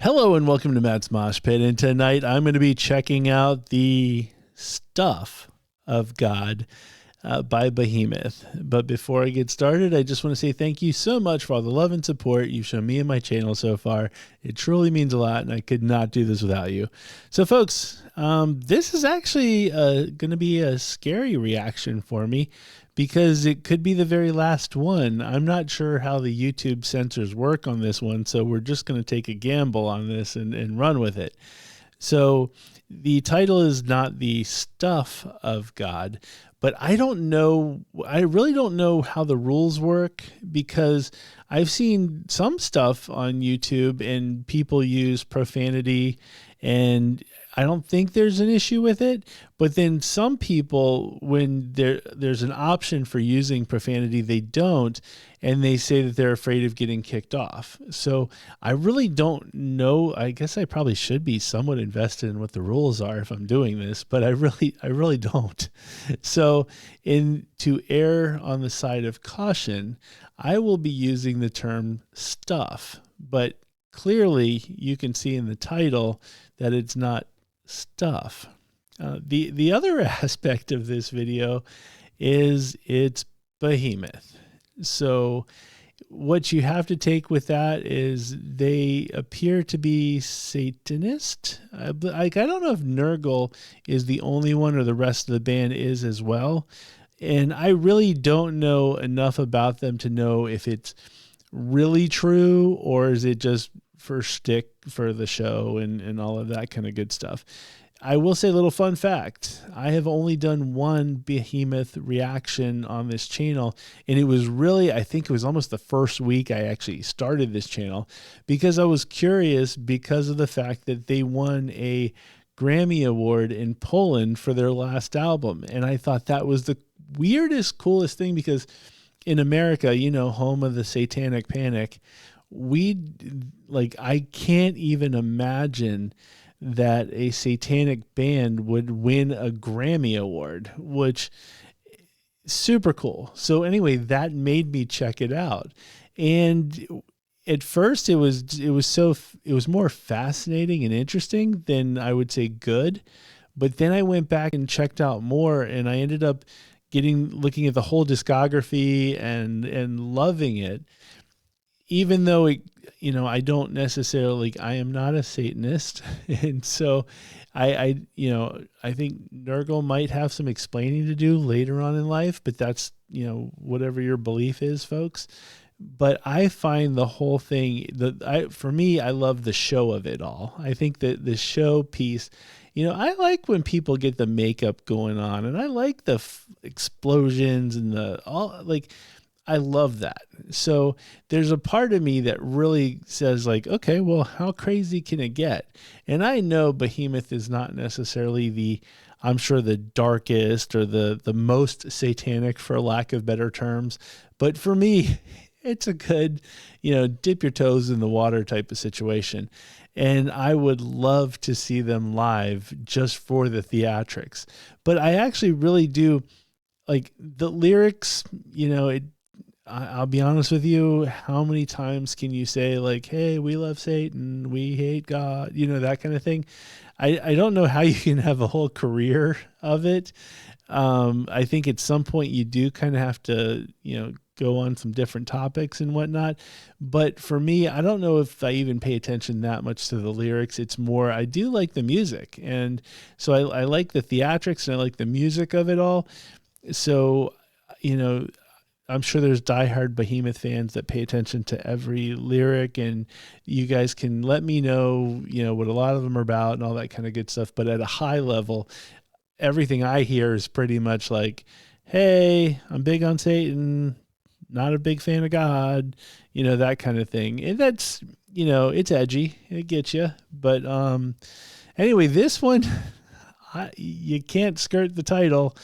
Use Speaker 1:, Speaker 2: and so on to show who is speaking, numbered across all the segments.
Speaker 1: Hello and welcome to Matt's Mosh Pit. And tonight I'm going to be checking out the Stuff of God by Behemoth. But before I get started, I just want to say thank you so much for all the love and support you've shown me and my channel so far. It truly means a lot, and I could not do this without you. So folks, this is actually going to be a scary reaction for me because it could be the very last one. I'm not sure how the YouTube censors work on this one, so we're just going to take a gamble on this and run with it. So the title is not the Stuff of God, but I really don't know how the rules work, because I've seen some stuff on YouTube and people use profanity, and I don't think there's an issue with it. But then some people, when there's an option for using profanity, they don't, and they say that they're afraid of getting kicked off. So I really don't know. I guess I probably should be somewhat invested in what the rules are if I'm doing this, but I really don't. So to err on the side of caution, I will be using the term stuff, but clearly you can see in the title that it's not stuff. The other aspect of this video is it's Behemoth. So what you have to take with that is they appear to be Satanist. I don't know if Nurgle is the only one or the rest of the band is as well. And I really don't know enough about them to know if it's really true or is it just for shtick for the show and all of that kind of good stuff. I will say a little fun fact. I have only done one Behemoth reaction on this channel, and it was really, I think it was almost the first week I actually started this channel, because I was curious because of the fact that they won a Grammy Award in Poland for their last album. And I thought that was the weirdest, coolest thing, because in America, you know, home of the Satanic Panic, I can't even imagine that a satanic band would win a Grammy Award, which super cool. So anyway, that made me check it out. And at first it was more fascinating and interesting than I would say good. But then I went back and checked out more, and I ended up looking at the whole discography and loving it. Even though I don't necessarily, I am not a Satanist. And so I think Nurgle might have some explaining to do later on in life, but that's, whatever your belief is, folks. But I find the whole thing for me, I love the show of it all. I think that the show piece, I like when people get the makeup going on, and I like the explosions and I love that. So there's a part of me that really says okay, well, how crazy can it get? And I know Behemoth is not necessarily I'm sure the darkest or the most satanic, for lack of better terms. But for me, it's a good, dip your toes in the water type of situation. And I would love to see them live just for the theatrics. But I actually really do like the lyrics, I'll be honest with you. How many times can you say hey, we love Satan, we hate God, that kind of thing? I don't know how you can have a whole career of it. I think at some point you do kind of have to, go on some different topics and whatnot. But for me, I don't know if I even pay attention that much to the lyrics. It's more, I do like the music. And so I like the theatrics and I like the music of it all. So, I'm sure there's diehard Behemoth fans that pay attention to every lyric, and you guys can let me know, what a lot of them are about and all that kind of good stuff. But at a high level, everything I hear is pretty much hey, I'm big on Satan, not a big fan of God, that kind of thing. And that's, it's edgy, it gets you. But anyway, this one, you can't skirt the title.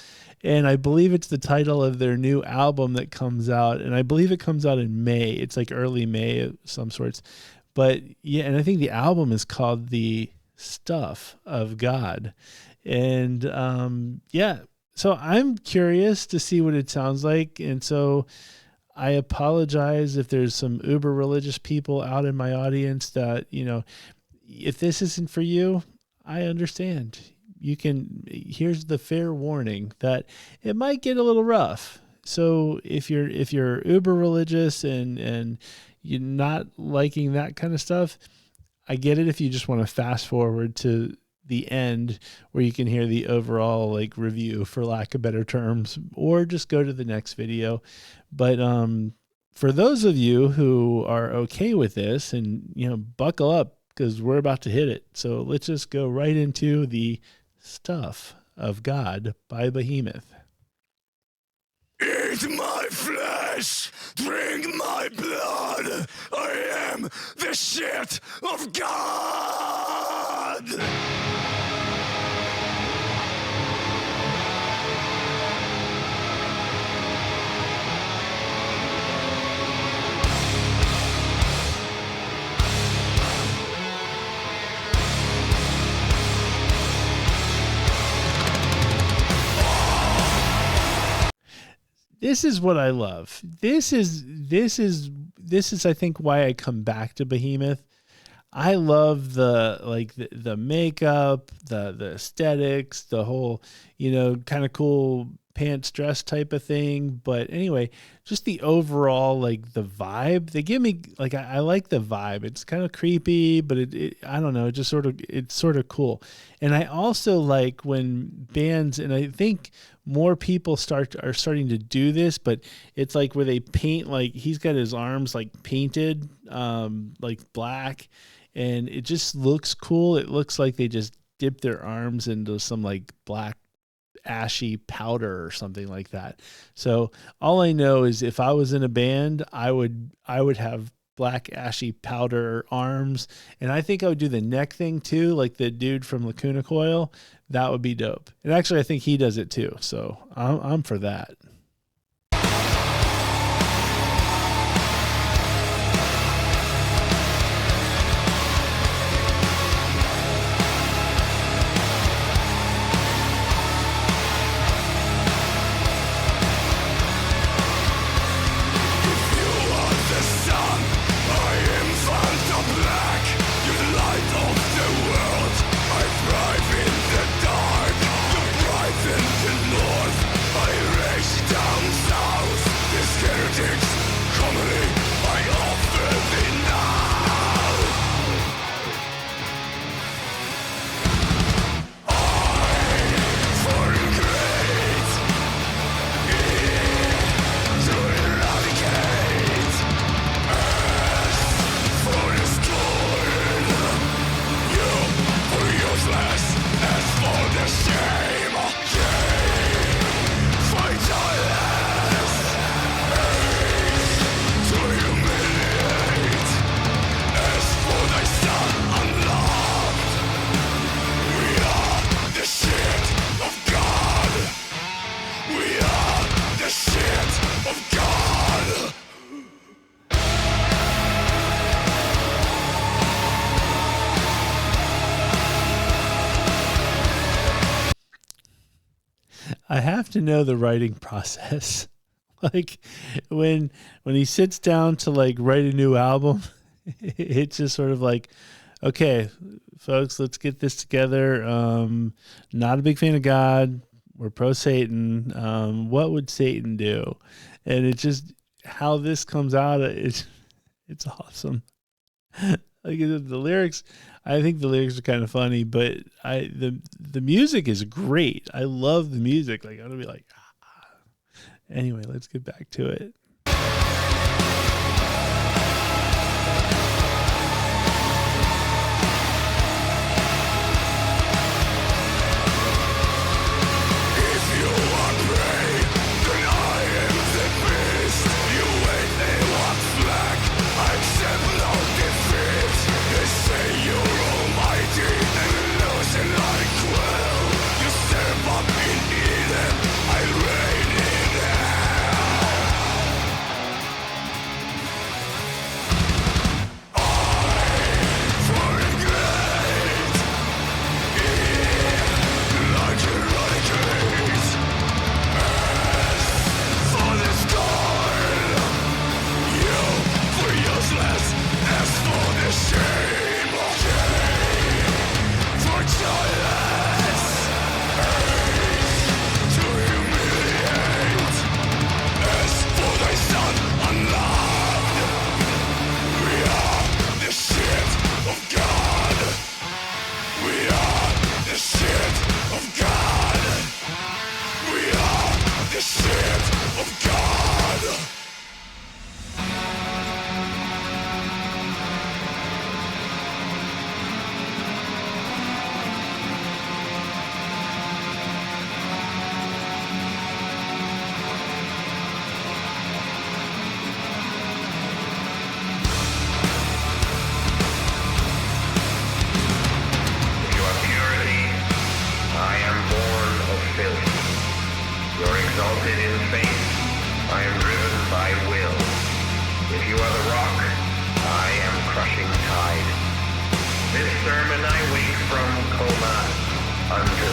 Speaker 1: And I believe it's the title of their new album that comes out. And I believe it comes out in May. It's early May of some sorts. But yeah, and I think the album is called The Stuff of God. And so I'm curious to see what it sounds like. And so I apologize if there's some uber religious people out in my audience that, if this isn't for you, I understand. Here's the fair warning that it might get a little rough. So if you're uber religious and you're not liking that kind of stuff, I get it if you just want to fast forward to the end where you can hear the overall like review, for lack of better terms, or just go to the next video. But for those of you who are okay with this, and buckle up because we're about to hit it. So let's just go right into the Stuff of God by Behemoth.
Speaker 2: Eat my flesh, drink my blood. I am the shit of God.
Speaker 1: This is what I love. This is I think why I come back to Behemoth. I love the makeup, the aesthetics, the whole, kind of cool pants dress type of thing. But anyway, just the overall, like the vibe they give me, like I like the vibe. It's kind of creepy, but it I don't know, it's sort of cool. And I also like when bands, and I think more people are starting to do this, but it's like where they paint, like he's got his arms like painted like black, and it just looks cool. It looks like they just dip their arms into some like black ashy powder or something like that. So all I know is if I was in a band, I would have black ashy powder arms, and I think I would do the neck thing too, like the dude from Lacuna Coil. That would be dope. And actually, I think he does it too. So I'm for that. I have to know the writing process. Like when he sits down to like write a new album, it's just sort of like, okay, folks, let's get this together. Not a big fan of God. We're pro Satan. What would Satan do? And it's just how this comes out. It's awesome. Like the lyrics, I think the lyrics are kind of funny, but the music is great. I love the music. Like I'm gonna be like, Anyway, let's get back to it.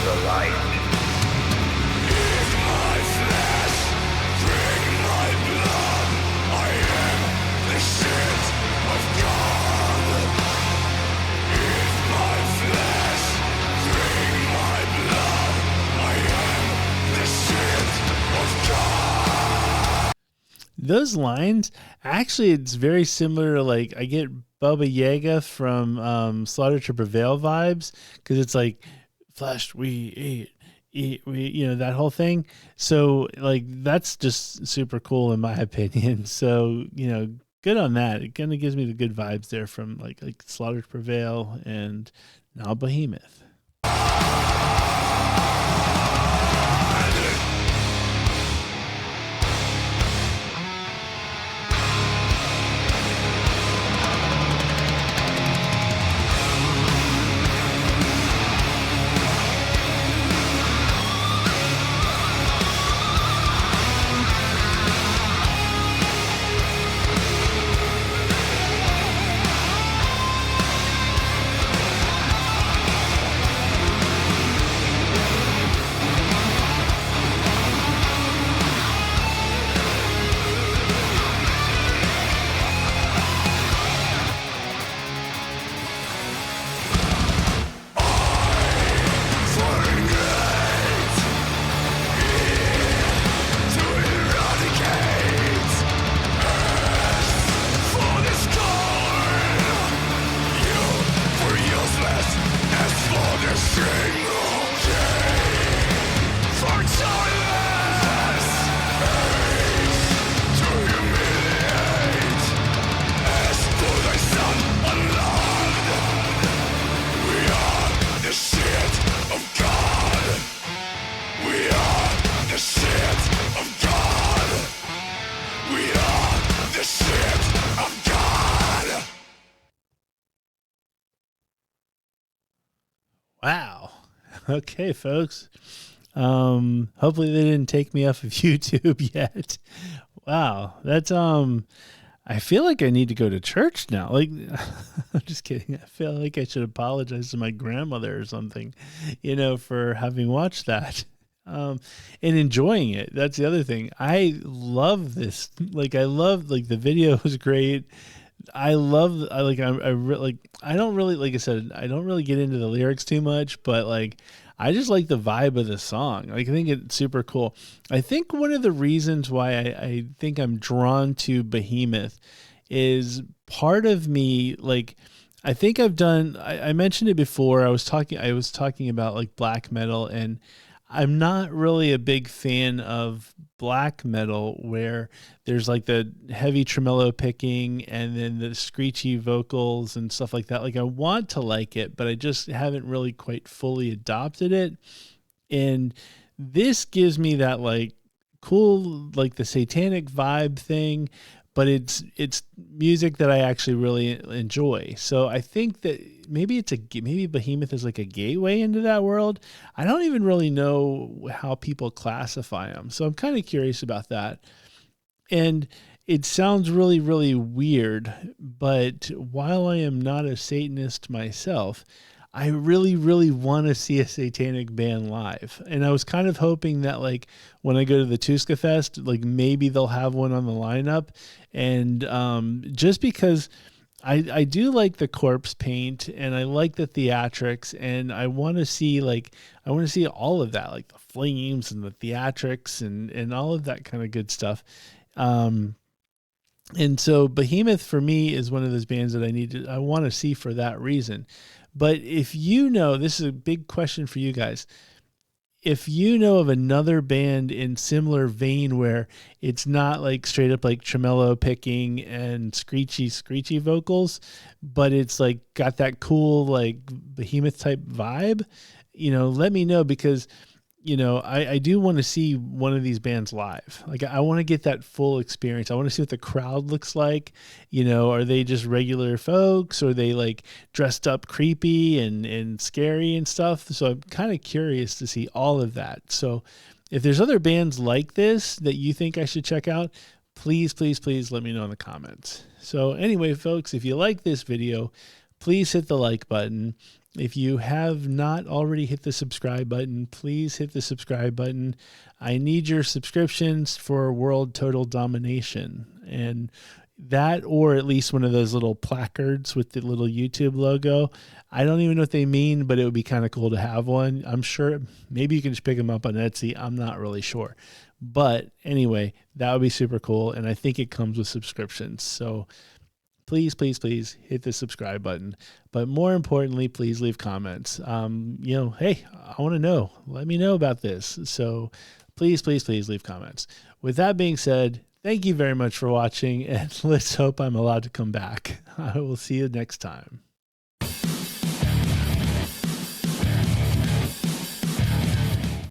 Speaker 3: the light.
Speaker 2: Eat my flesh, drink my blood. I am the shit of God. Eat my flesh, drink my blood. I am the shit of God.
Speaker 1: Those lines, actually, it's very similar to, like, I get Baba Yaga from Slaughter to Prevail vibes, because it's like, flesh we eat we, that whole thing. So, like, that's just super cool in my opinion. So, good on that. It kind of gives me the good vibes there from like Slaughter to Prevail and now Behemoth. Wow. Okay, folks. Hopefully they didn't take me off of YouTube yet. Wow. That's I feel like I need to go to church now. Like, I'm just kidding. I feel like I should apologize to my grandmother or something, for having watched that. And enjoying it. That's the other thing. I love this. Like, I love, like, the video was great. I love, I don't really, like I said, I don't really get into the lyrics too much, but like, I just like the vibe of the song. Like, I think it's super cool. I think one of the reasons why I think I'm drawn to Behemoth is part of me, like, I think I mentioned it before. I was talking about like black metal, and I'm not really a big fan of black metal where there's like the heavy tremolo picking and then the screechy vocals and stuff like that. Like, I want to like it, but I just haven't really quite fully adopted it. And this gives me that like cool, like the satanic vibe thing, but it's music that I actually really enjoy. So I think that maybe maybe Behemoth is like a gateway into that world. I don't even really know how people classify them, so I'm kind of curious about that. And it sounds really, really weird, but while I am not a Satanist myself, I really, really want to see a satanic band live. And I was kind of hoping that, like, when I go to the Tuska Fest, like, maybe they'll have one on the lineup. And just because I do like the corpse paint and I like the theatrics, and I want to see all of that, like the flames and the theatrics and all of that kind of good stuff. And so Behemoth for me is one of those bands that I want to see for that reason. But if this is a big question for you guys. If you know of another band in similar vein where it's not like straight up like tremolo picking and screechy vocals, but it's like got that cool like Behemoth type vibe, let me know, because I do want to see one of these bands live. Like, I want to get that full experience. I want to see what the crowd looks like. Are they just regular folks, or are they like dressed up creepy and scary and stuff? So I'm kind of curious to see all of that. So if there's other bands like this that you think I should check out, please, please, please let me know in the comments. So anyway, folks, if you like this video, please hit the like button. If you have not already hit the subscribe button, please hit the subscribe button. I need your subscriptions for world total domination. And that, or at least one of those little placards with the little YouTube logo. I don't even know what they mean, but it would be kind of cool to have one. I'm sure maybe you can just pick them up on Etsy. I'm not really sure. But anyway, that would be super cool. And I think it comes with subscriptions. So please, please, please hit the subscribe button. But more importantly, please leave comments. Hey, I want to know. Let me know about this. So please, please, please leave comments. With that being said, thank you very much for watching, and let's hope I'm allowed to come back. I will see you next time.